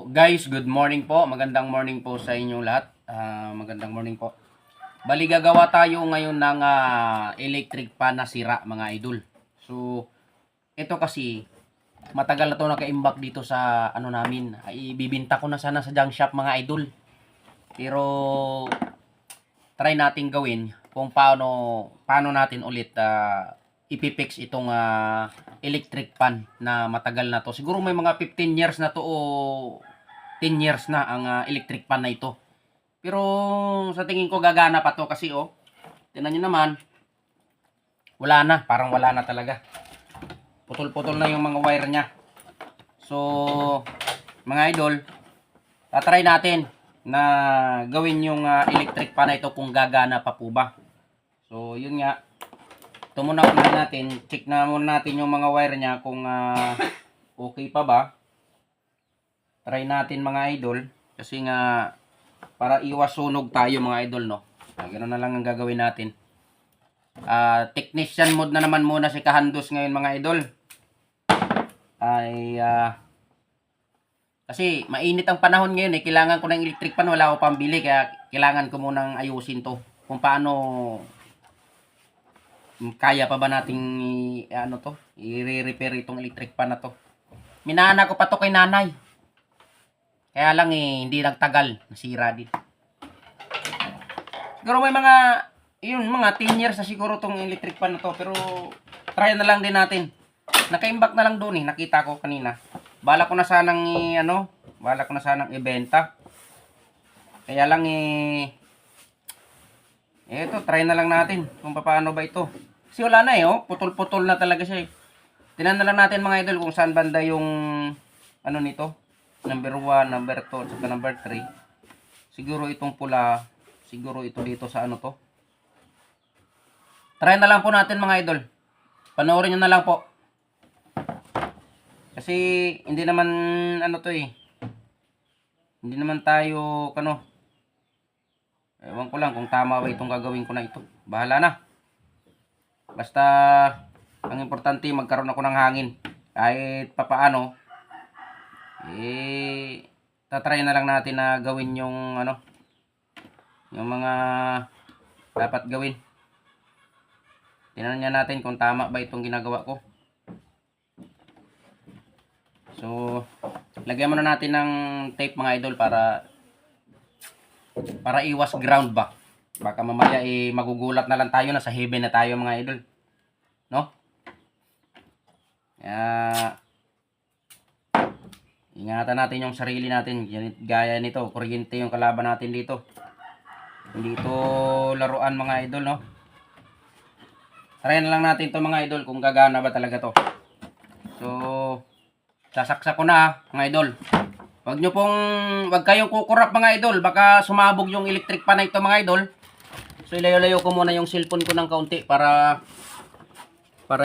Guys, good morning po. Magandang morning po sa inyong lahat. Magandang morning po. Bali gagawa tayo ngayon ng electric fan na sira, mga idol. So, ito kasi matagal na to nakaimbak dito sa ano namin. Ibibinta ko na sana sa junk shop, mga idol. Pero try natin gawin kung paano natin ulit ipipix itong electric fan na matagal na to. Siguro may mga 15 years na to o 10 years na ang electric fan na ito. Pero sa tingin ko gagana pa to kasi tingnan nyo naman, wala na, parang wala na talaga. Putol-putol na yung mga wire nya. So, mga idol, tatry natin na gawin yung electric fan na ito kung gagana pa po ba. So, yun nga. Ito muna natin, check na muna natin yung mga wire nya kung okay pa ba. Try natin, mga idol, kasi nga para iwas sunog tayo, mga idol, no. Ganoon na lang ang gagawin natin. Technician mode na naman muna si Kahandos ngayon, mga idol. Kasi mainit ang panahon ngayon, kailangan ko ng electric fan, wala ako pambili, kaya kailangan ko munang ayusin to. Kung paano kaya pa ba nating i-repair itong electric fan na to. Minana ko pa to kay nanay. Kaya lang hindi nagtagal, nasira din. Siguro may mga 10 years na siguro tong electric fan na to, pero try na lang din natin. Nakaimbak na lang doon nakita ko kanina. Bala ko na sanang ibenta. Kaya lang ito, try na lang natin kung paano ba ito. Kasi wala na putol-putol na talaga siya Tingnan na lang natin, mga idol, kung saan banda yung nito. Number 1, number 2, at saka number 3. Siguro itong pula, siguro ito dito sa to. Try na lang po natin, mga idol. Panoorin nyo na lang po. Kasi hindi naman hindi naman tayo ewan ko lang kung tama ba itong gagawin ko na ito. Bahala na. Basta ang importante magkaroon ako ng hangin. Kahit papaano tatry na lang natin na gawin yung yung mga dapat gawin. Tingnan natin kung tama ba itong ginagawa ko. So, lagyan muna natin ng tape, mga idol, para iwas ground back. Baka mamaya magugulat na lang tayo, na sa heaven na tayo, mga idol. No? Ingatan natin yung sarili natin. Gaya nito, kuryente yung kalaban natin dito. Hindi ito laruan, mga idol, no? Try na lang natin to, mga idol, kung gagana ba talaga to. So, sasaksak ko na, mga idol. Wag kayong kukurap, mga idol. Baka sumabog yung electric fan na ito, mga idol. So, ilayo-layo ko muna yung cellphone ko ng kaunti para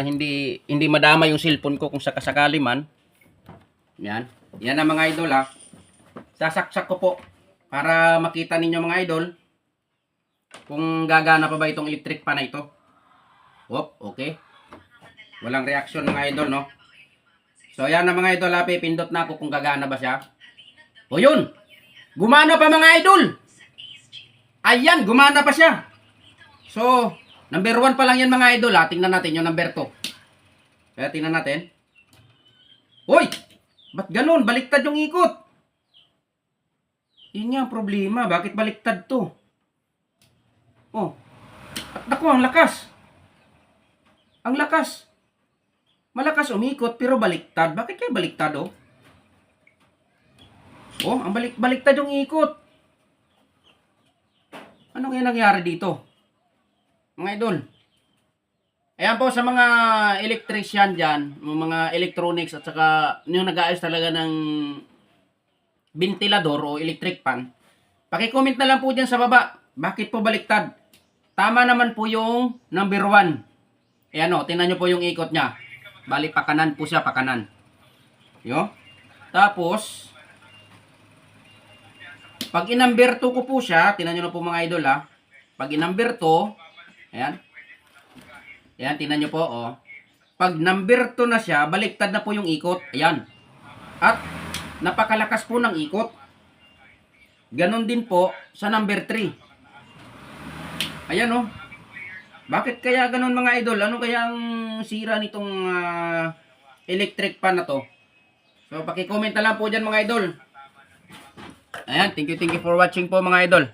hindi madama yung cellphone ko kung sakasakali man. Yan. Yan na, mga idol, Sasaksak ko po para makita ninyo, mga idol, kung gagana pa ba itong electric fan na ito. Okay. Walang reaction, mga idol, no? So, yan na, mga idol, pindot na ako kung gagana ba siya. Yun! Gumana pa, mga idol! Ayan, gumana pa siya. So, number 1 pa lang yan, mga idol, Tingnan natin yung number 2. Kaya tingnan natin. Hoy! Ba't ganun? Baliktad yung ikot. Yun nga ang problema. Bakit baliktad to? At naku, ang lakas. Ang lakas. Malakas umikot pero baliktad. Bakit kaya baliktad, ang baliktad yung ikot. Ano kaya nangyari dito, mga idol? Ayan po, sa mga electrician dyan, mga electronics at saka yung nag-aayos talaga ng ventilador o electric fan, paki-comment na lang po dyan sa baba. Bakit po baliktad? Tama naman po yung number 1. Ayan tingnan nyo po yung ikot nya. Bali, pakanan po siya, pakanan. Tapos, pag in-number 2 ko po siya, tingnan nyo na po, mga idol, Pag in-number 2, ayan. Ayan, tingnan nyo po, Pag number 2 na siya, baliktad na po yung ikot. Ayan. At, napakalakas po ng ikot. Ganon din po sa number 3. Ayan oh. Bakit kaya ganon mga idol? Ano kaya ang sira nitong electric pan na to? So paki-comment na lang po dyan mga idol. Ayan, thank you for watching po mga idol.